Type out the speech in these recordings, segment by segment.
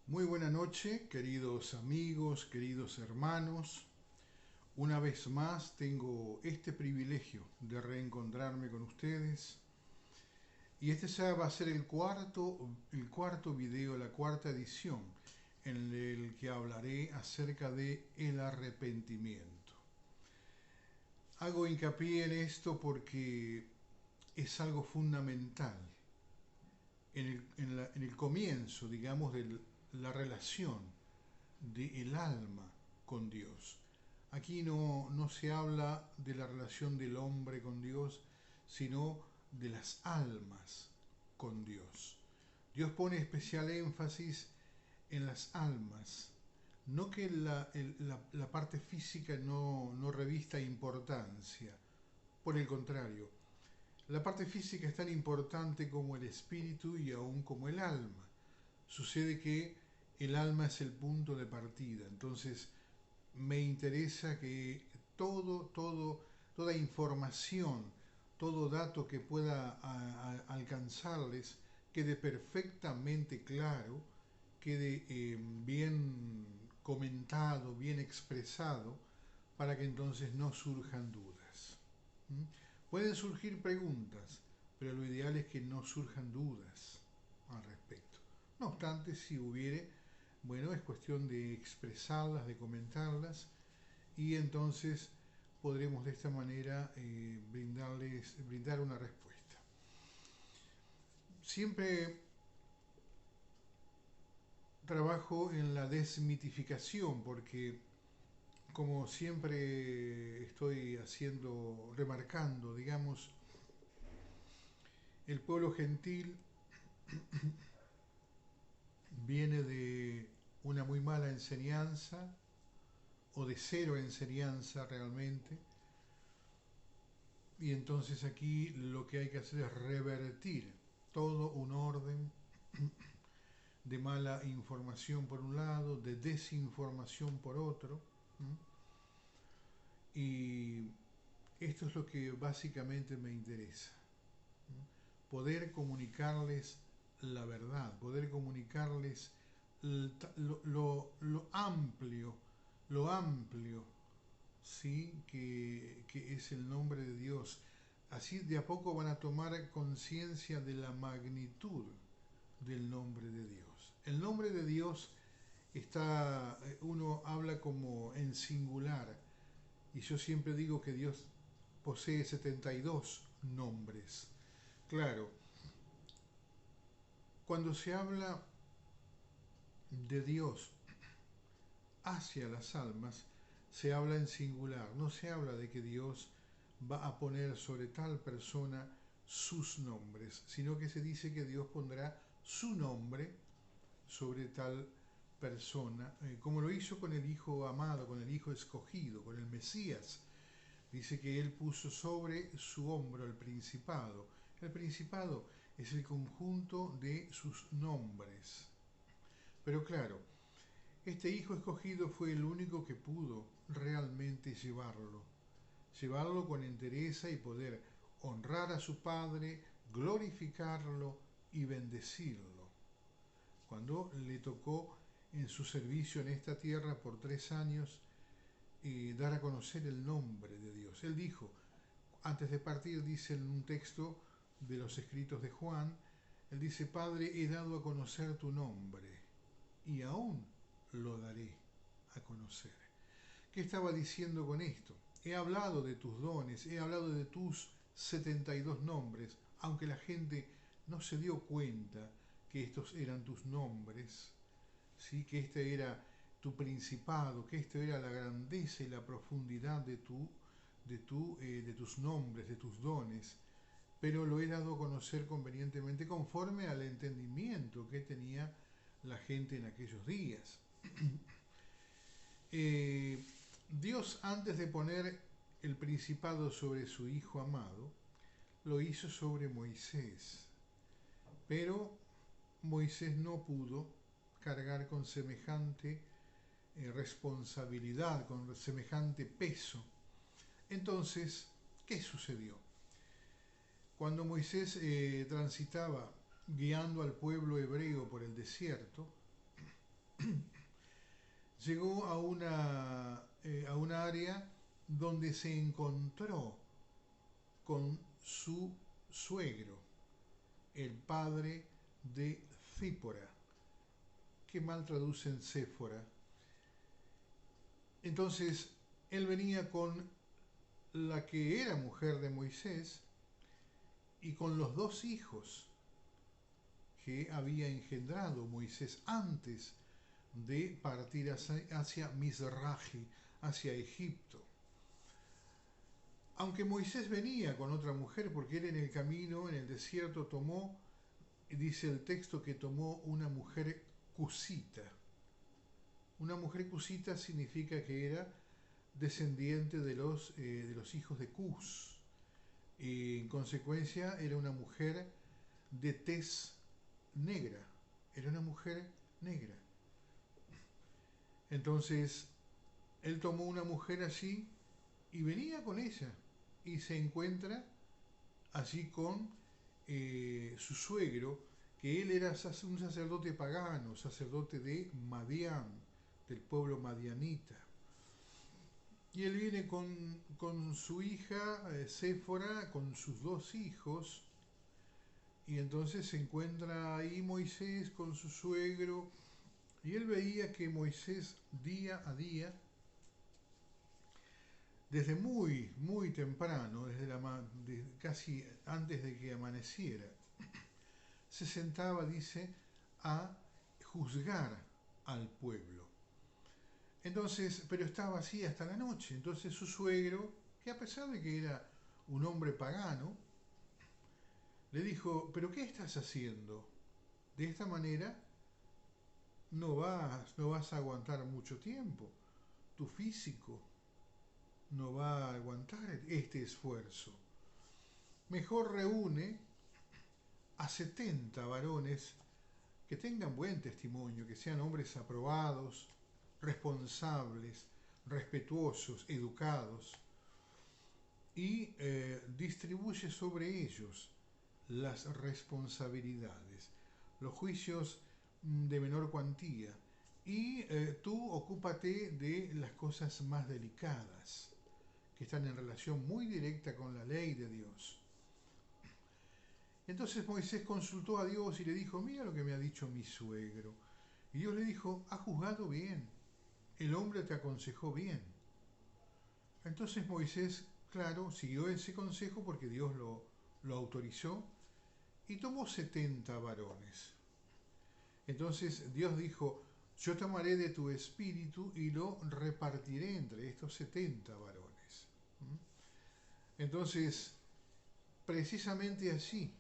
Muy buena noche, queridos amigos, queridos hermanos. Una vez más tengo este privilegio de reencontrarme con ustedes. Y este ya va a ser el cuarto video, la cuarta edición, en el que hablaré acerca de el arrepentimiento. Hago hincapié en esto porque es algo fundamental en el comienzo, digamos, de la relación del alma con Dios. Aquí no se habla de la relación del hombre con Dios, sino de las almas con Dios. Dios pone especial énfasis en las almas, no que la parte física no revista importancia, por el contrario, la parte física es tan importante como el espíritu y aún como el alma. Sucede que el alma es el punto de partida, entonces me interesa que toda información, todo dato que pueda alcanzarles quede perfectamente claro, quede bien comentado, bien expresado, para que entonces no surjan dudas. ¿Mm? Pueden surgir preguntas, pero lo ideal es que no surjan dudas al respecto. No obstante, si hubiere, bueno, es cuestión de expresarlas, de comentarlas, y entonces podremos de esta manera brindar una respuesta. Siempre trabajo en la desmitificación porque, como siempre estoy haciendo, remarcando, digamos, el pueblo gentil viene de una muy mala enseñanza o de cero enseñanza realmente, y entonces aquí lo que hay que hacer es revertir todo un orden de mala información por un lado, de desinformación por otro, ¿m? Y esto es lo que básicamente me interesa, ¿m? Poder comunicarles la verdad, poder comunicarles lo amplio, ¿sí? que es el nombre de Dios. Así de a poco van a tomar conciencia de la magnitud del nombre de Dios. El nombre de Dios está, uno habla como en singular, y yo siempre digo que Dios posee 72 nombres. Claro, cuando se habla de Dios hacia las almas, se habla en singular, no se habla de que Dios va a poner sobre tal persona sus nombres, sino que se dice que Dios pondrá su nombre sobre tal persona, como lo hizo con el Hijo amado, con el Hijo escogido, con el Mesías. Dice que Él puso sobre su hombro el principado. El principado es el conjunto de sus nombres. Pero claro, este Hijo escogido fue el único que pudo realmente llevarlo con entereza y poder honrar a su Padre, glorificarlo y bendecirlo. Cuando le tocó en su servicio en esta tierra por 3 años dar a conocer el nombre de Dios. Él dijo, antes de partir, dice en un texto de los escritos de Juan, él dice, Padre, he dado a conocer tu nombre y aún lo daré a conocer. ¿Qué estaba diciendo con esto? He hablado de tus dones, he hablado de tus 72 nombres, aunque la gente no se dio cuenta que estos eran tus nombres, ¿sí? Que este era tu principado, que esto era la grandeza y la profundidad de tus nombres, de tus dones, pero lo he dado a conocer convenientemente conforme al entendimiento que tenía la gente en aquellos días. Eh, Dios, antes de poner el principado sobre su Hijo amado, lo hizo sobre Moisés, pero Moisés no pudo cargar con semejante responsabilidad, con semejante peso. Entonces, ¿qué sucedió? Cuando Moisés transitaba guiando al pueblo hebreo por el desierto, llegó a una área donde se encontró con su suegro, el padre de Zípora, que mal traducen Séfora. Entonces, él venía con la que era mujer de Moisés y con los dos hijos que había engendrado Moisés antes de partir hacia Mizrahi, hacia Egipto. Aunque Moisés venía con otra mujer, porque él en el camino, en el desierto, tomó, dice el texto, que tomó una mujer cusita. Una mujer cusita significa que era descendiente de los hijos de Cus. Y en consecuencia era una mujer de tez negra. Era una mujer negra. Entonces, él tomó una mujer allí y venía con ella. Y se encuentra allí con su suegro, que él era un sacerdote pagano, sacerdote de Madián, del pueblo madianita. Y él viene con su hija Séfora, con sus dos hijos, y entonces se encuentra ahí Moisés con su suegro, y él veía que Moisés día a día, desde muy, muy temprano, casi antes de que amaneciera, se sentaba, dice, a juzgar al pueblo. Entonces, pero estaba así hasta la noche. Entonces su suegro, que a pesar de que era un hombre pagano, le dijo, ¿pero qué estás haciendo? De esta manera no vas a aguantar mucho tiempo. Tu físico no va a aguantar este esfuerzo. Mejor reúne a 70 varones que tengan buen testimonio, que sean hombres aprobados, responsables, respetuosos, educados, y distribuye sobre ellos las responsabilidades, los juicios de menor cuantía, y tú ocúpate de las cosas más delicadas, que están en relación muy directa con la ley de Dios. Entonces Moisés consultó a Dios y le dijo, mira lo que me ha dicho mi suegro. Y Dios le dijo, has juzgado bien, el hombre te aconsejó bien. Entonces Moisés, claro, siguió ese consejo porque Dios lo autorizó y tomó 70 varones. Entonces Dios dijo, yo tomaré de tu espíritu y lo repartiré entre estos 70 varones. Entonces, precisamente allí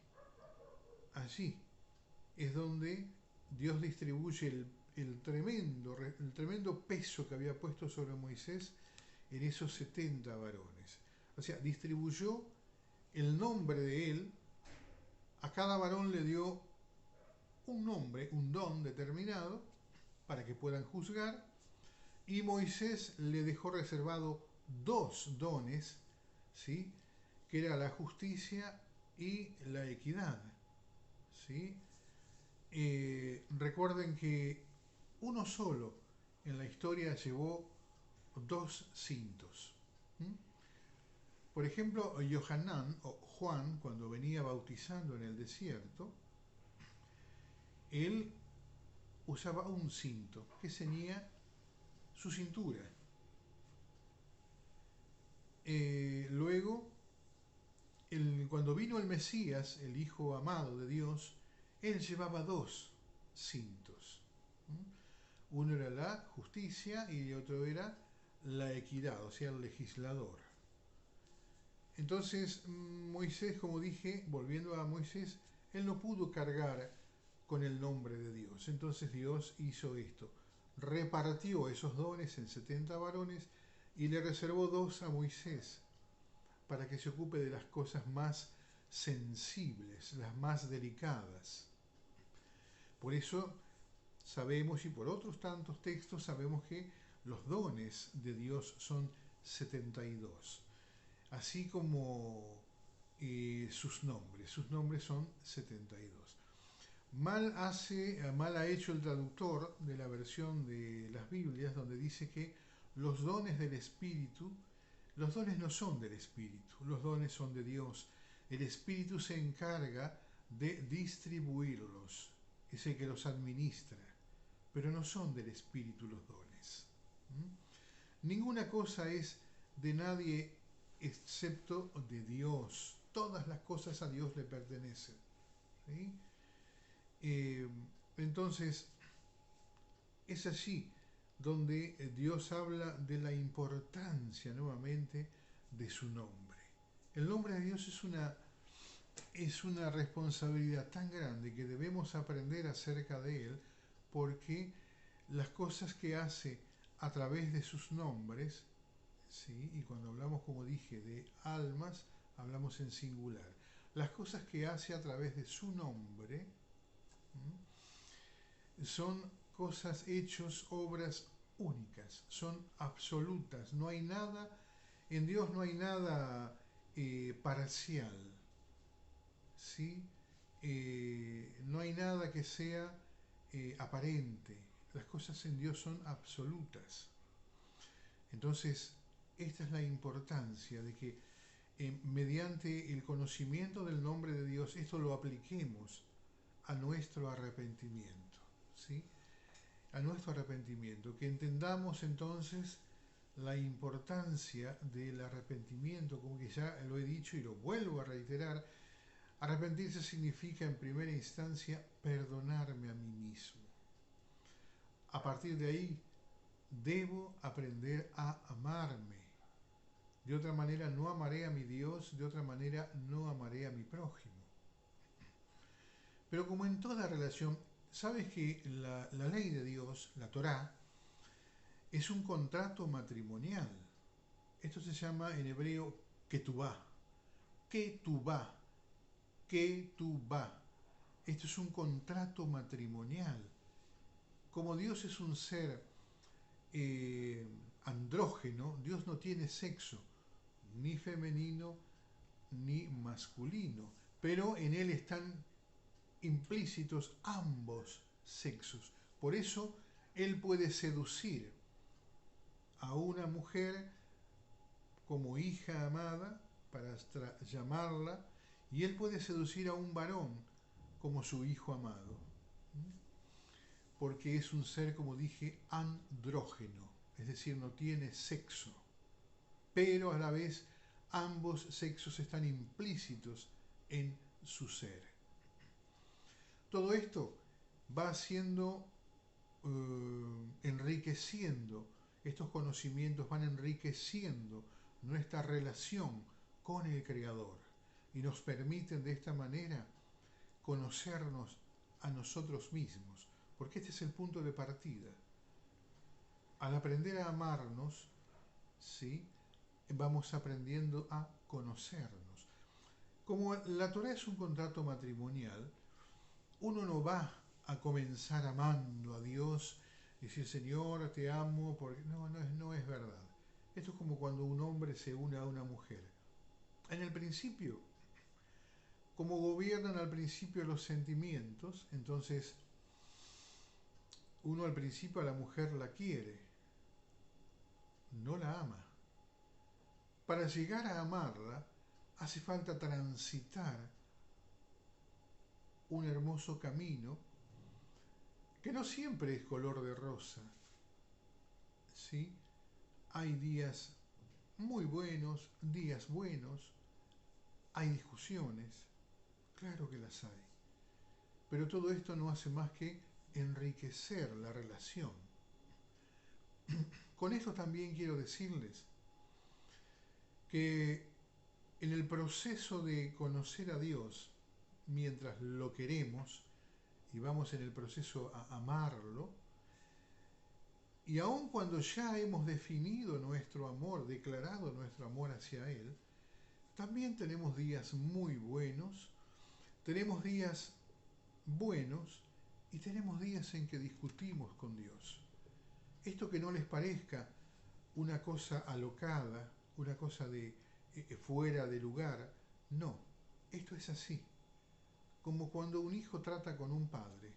es donde Dios distribuye el tremendo peso que había puesto sobre Moisés en esos 70 varones. O sea, distribuyó el nombre de él, a cada varón le dio un nombre, un don determinado, para que puedan juzgar, y Moisés le dejó reservado dos dones, ¿sí?, que era la justicia y la equidad. ¿Sí? Recuerden que uno solo en la historia llevó dos cintos. Por ejemplo, Yohanan o Juan, cuando venía bautizando en el desierto, él usaba un cinto que ceñía su cintura. Luego, cuando vino el Mesías, el Hijo amado de Dios, él llevaba dos cintos. Uno era la justicia y el otro era la equidad, o sea, el legislador. Entonces Moisés, como dije, volviendo a Moisés, él no pudo cargar con el nombre de Dios. Entonces Dios hizo esto, repartió esos dones en 70 varones y le reservó dos a Moisés para que se ocupe de las cosas más sensibles, las más delicadas. Por eso sabemos, y por otros tantos textos sabemos, que los dones de Dios son 72, así como sus nombres son 72. Mal ha hecho el traductor de la versión de las Biblias donde dice que los dones del Espíritu, los dones no son del Espíritu, los dones son de Dios. El Espíritu se encarga de distribuirlos, es el que los administra, pero no son del Espíritu los dones. Ninguna cosa es de nadie excepto de Dios. Todas las cosas a Dios le pertenecen. ¿Sí? Entonces, es allí donde Dios habla de la importancia nuevamente de su nombre. El nombre de Dios es una responsabilidad tan grande que debemos aprender acerca de Él, porque las cosas que hace a través de sus nombres, ¿sí? Y cuando hablamos, como dije, de almas, hablamos en singular. Las cosas que hace a través de su nombre, son cosas, hechos, obras únicas, son absolutas. No hay nada, en Dios no hay nada parcial, ¿sí? No hay nada que sea aparente. Las cosas en Dios son absolutas. Entonces, esta es la importancia de que mediante el conocimiento del nombre de Dios, esto lo apliquemos a nuestro arrepentimiento, ¿sí? A nuestro arrepentimiento, que entendamos entonces la importancia del arrepentimiento, como que ya lo he dicho y lo vuelvo a reiterar. Arrepentirse significa en primera instancia perdonarme a mí mismo. A partir de ahí debo aprender a amarme. De otra manera no amaré a mi Dios, de otra manera no amaré a mi prójimo. Pero como en toda relación, sabes que la ley de Dios, la Torá, es un contrato matrimonial. Esto se llama en hebreo ketubá. Ketubá. Ketubá. Esto es un contrato matrimonial. Como Dios es un ser andrógeno, Dios no tiene sexo, ni femenino ni masculino, pero en Él están implícitos ambos sexos. Por eso Él puede seducir a una mujer como hija amada para llamarla, y Él puede seducir a un varón como su hijo amado, porque es un ser, como dije, andrógeno, es decir, no tiene sexo, pero a la vez ambos sexos están implícitos en su ser. Todo esto va haciendo, enriqueciendo, estos conocimientos van enriqueciendo nuestra relación con el Creador y nos permiten de esta manera conocernos a nosotros mismos, porque este es el punto de partida. Al aprender a amarnos, ¿sí?, vamos aprendiendo a conocernos. Como la Torá es un contrato matrimonial, uno no va a comenzar amando a Dios y decir, Señor, te amo, porque no es verdad. Esto es como cuando un hombre se une a una mujer. En el principio, como gobiernan al principio los sentimientos, entonces uno al principio a la mujer la quiere, no la ama. Para llegar a amarla, hace falta transitar un hermoso camino que no siempre es color de rosa, ¿sí? Hay días muy buenos, días buenos, hay discusiones, claro que las hay, pero todo esto no hace más que enriquecer la relación. Con esto también quiero decirles que en el proceso de conocer a Dios, mientras lo queremos y vamos en el proceso a amarlo, y aun cuando ya hemos definido nuestro amor, declarado nuestro amor hacia Él, también tenemos días muy buenos, tenemos días buenos y tenemos días en que discutimos con Dios. Esto que no les parezca una cosa alocada, una cosa de fuera de lugar, no, esto es así. como cuando un hijo trata con un padre,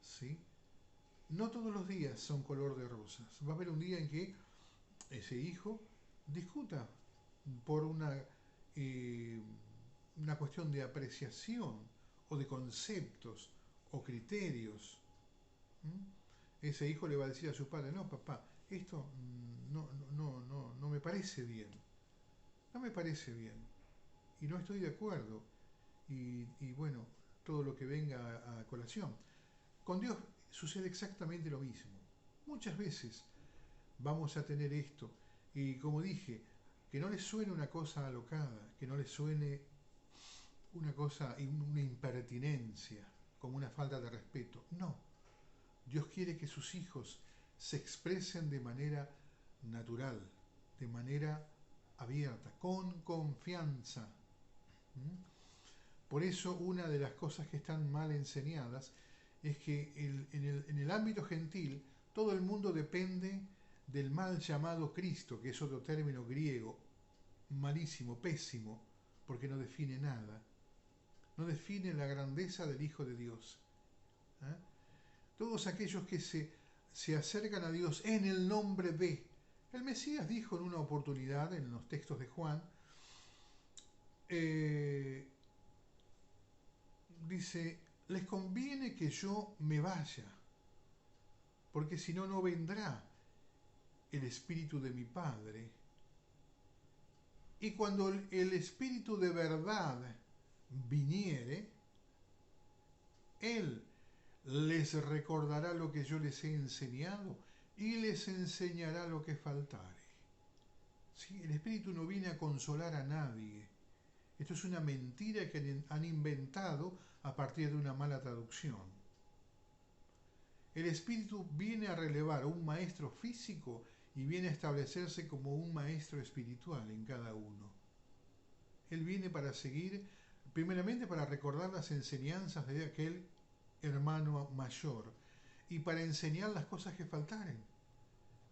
¿sí? No todos los días son color de rosas. Va a haber un día en que ese hijo discuta por eh, una cuestión de apreciación o de conceptos o criterios. Ese hijo le va a decir a su padre, no, papá, esto no me parece bien, no me parece bien y no estoy de acuerdo y bueno, todo lo que venga a colación. Con Dios sucede exactamente lo mismo. Muchas veces vamos a tener esto y como dije, que no les suene una cosa alocada, que no les suene una cosa, una impertinencia, como una falta de respeto. No, Dios quiere que sus hijos se expresen de manera natural, de manera abierta, con confianza. ¿Mm? Por eso una de las cosas que están mal enseñadas es que en el ámbito gentil todo el mundo depende del mal llamado Cristo, que es otro término griego, malísimo, pésimo, porque no define nada, no define la grandeza del Hijo de Dios. ¿Eh? Todos aquellos que se acercan a Dios en el nombre de. El Mesías dijo en una oportunidad, en los textos de Juan, eh, dice, les conviene que yo me vaya, porque si no, no vendrá el Espíritu de mi Padre. Y cuando el Espíritu de verdad viniere, Él les recordará lo que yo les he enseñado y les enseñará lo que faltare. ¿Sí? El Espíritu no viene a consolar a nadie. Esto es una mentira que han inventado a partir de una mala traducción. El Espíritu viene a relevar a un maestro físico y viene a establecerse como un maestro espiritual en cada uno. Él viene para seguir, primeramente para recordar las enseñanzas de aquel hermano mayor y para enseñar las cosas que faltaren.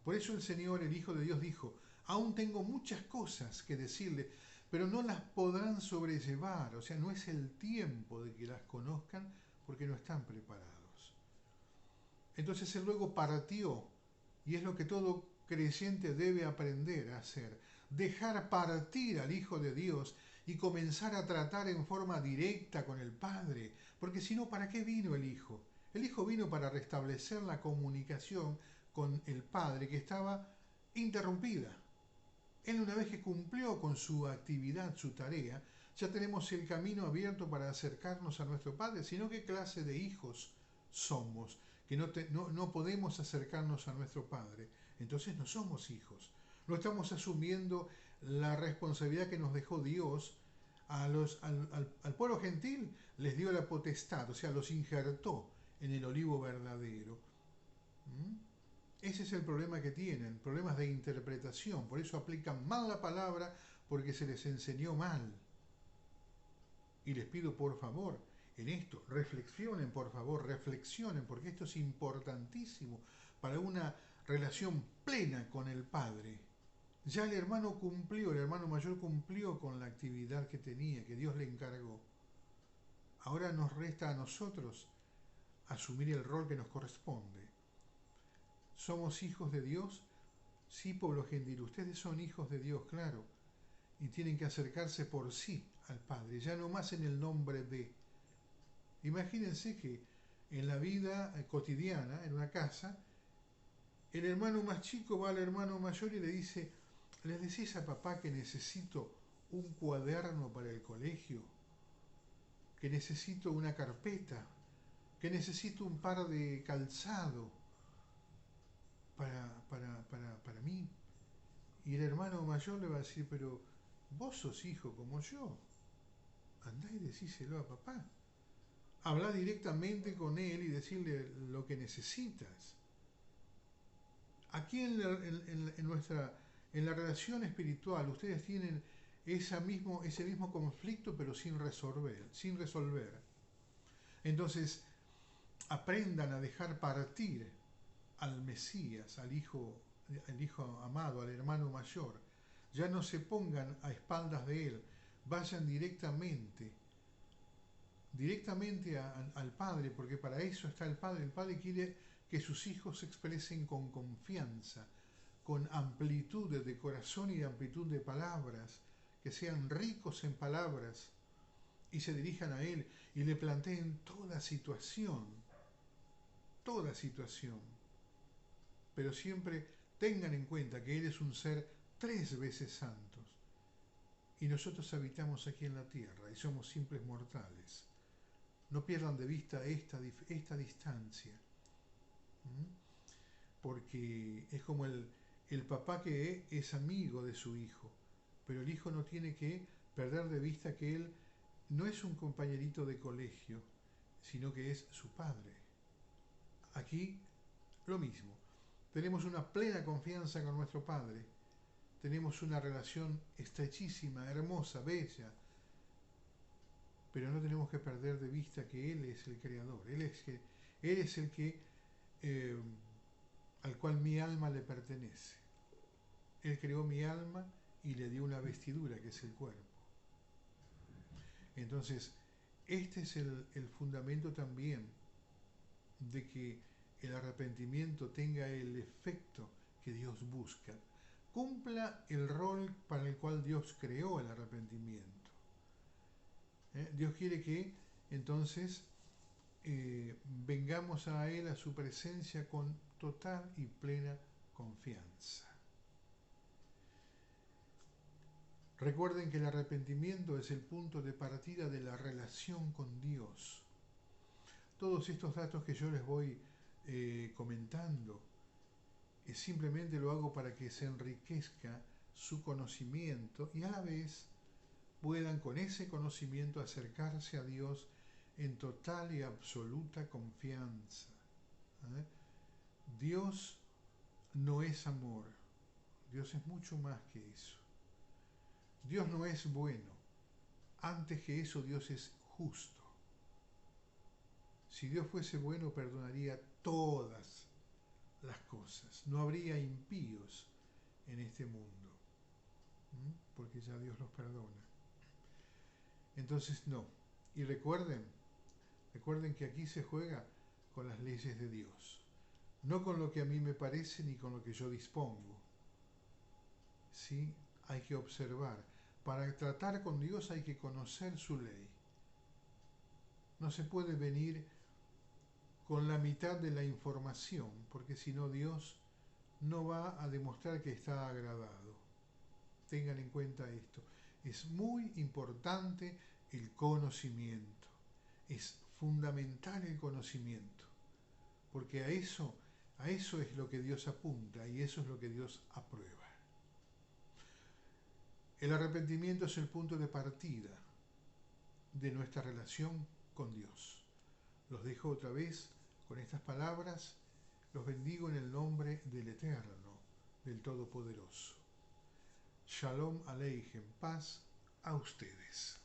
Por eso el Señor, el Hijo de Dios, dijo, aún tengo muchas cosas que decirle, pero no las podrán sobrellevar, o sea, no es el tiempo de que las conozcan porque no están preparados. Entonces Él luego partió, y es lo que todo creyente debe aprender a hacer, dejar partir al Hijo de Dios y comenzar a tratar en forma directa con el Padre, porque si no, ¿para qué vino el Hijo? El Hijo vino para restablecer la comunicación con el Padre que estaba interrumpida. Él una vez que cumplió con su actividad, su tarea, ya tenemos el camino abierto para acercarnos a nuestro Padre, sino qué clase de hijos somos, que no podemos acercarnos a nuestro Padre. Entonces no somos hijos, no estamos asumiendo la responsabilidad que nos dejó Dios al pueblo gentil, les dio la potestad, o sea, los injertó en el olivo verdadero. ¿Mm? Ese es el problema que tienen, problemas de interpretación, por eso aplican mal la palabra porque se les enseñó mal. Y les pido por favor, en esto, reflexionen por favor, reflexionen, porque esto es importantísimo para una relación plena con el Padre. Ya el hermano cumplió, el hermano mayor cumplió con la actividad que tenía, que Dios le encargó. Ahora nos resta a nosotros asumir el rol que nos corresponde. ¿Somos hijos de Dios? Sí, pueblo gentil, ustedes son hijos de Dios, claro, y tienen que acercarse por sí al Padre, ya no más en el nombre de. Imagínense que en la vida cotidiana, en una casa, el hermano más chico va al hermano mayor y le dice, ¿le decís a papá que necesito un cuaderno para el colegio? Que necesito una carpeta, que necesito un par de calzado para mí. Y el hermano mayor le va a decir, pero vos sos hijo como yo, andá y decíselo a papá. Habla directamente con él y decirle lo que necesitas. Aquí en la relación espiritual ustedes tienen ese mismo conflicto pero sin resolver. Entonces aprendan a dejar partir al Mesías, al hijo amado, al hermano mayor. Ya no se pongan a espaldas de él, vayan directamente directamente al Padre, porque para eso está el Padre. El Padre quiere que sus hijos se expresen con confianza, con amplitud de corazón y de amplitud de palabras, que sean ricos en palabras y se dirijan a Él y le planteen toda situación, pero siempre tengan en cuenta que Él es un ser 3 veces santos y nosotros habitamos aquí en la tierra y somos simples mortales. No pierdan de vista esta distancia, porque es como el papá que es amigo de su hijo, pero el hijo no tiene que perder de vista que él no es un compañerito de colegio, sino que es su padre. Aquí lo mismo. Tenemos una plena confianza con nuestro Padre. Tenemos una relación estrechísima, hermosa, bella. Pero no tenemos que perder de vista que Él es el Creador. Él es el que al cual mi alma le pertenece. Él creó mi alma y le dio una vestidura que es el cuerpo. Entonces, este es el fundamento también de que el arrepentimiento tenga el efecto que Dios busca, cumpla el rol para el cual Dios creó el arrepentimiento. Dios quiere que entonces vengamos a Él, a su presencia, con total y plena confianza. Recuerden que el arrepentimiento es el punto de partida de la relación con Dios. Todos estos datos que yo les voy comentando, simplemente lo hago para que se enriquezca su conocimiento y a la vez puedan con ese conocimiento acercarse a Dios en total y absoluta confianza. Dios no es amor, Dios es mucho más que eso. Dios no es bueno, antes que eso Dios es justo. Si Dios fuese bueno, perdonaría todas las cosas. No habría impíos en este mundo, porque ya Dios los perdona. Entonces no. Y recuerden que aquí se juega con las leyes de Dios. No con lo que a mí me parece ni con lo que yo dispongo. Sí, hay que observar. Para tratar con Dios hay que conocer su ley. No se puede venir con la mitad de la información, porque si no Dios no va a demostrar que está agradado. Tengan en cuenta esto. Es muy importante el conocimiento. Es fundamental el conocimiento, porque a eso es lo que Dios apunta y eso es lo que Dios aprueba. El arrepentimiento es el punto de partida de nuestra relación con Dios. Los dejo otra vez con estas palabras. Los bendigo en el nombre del Eterno, del Todopoderoso. Shalom Aleichem, paz a ustedes.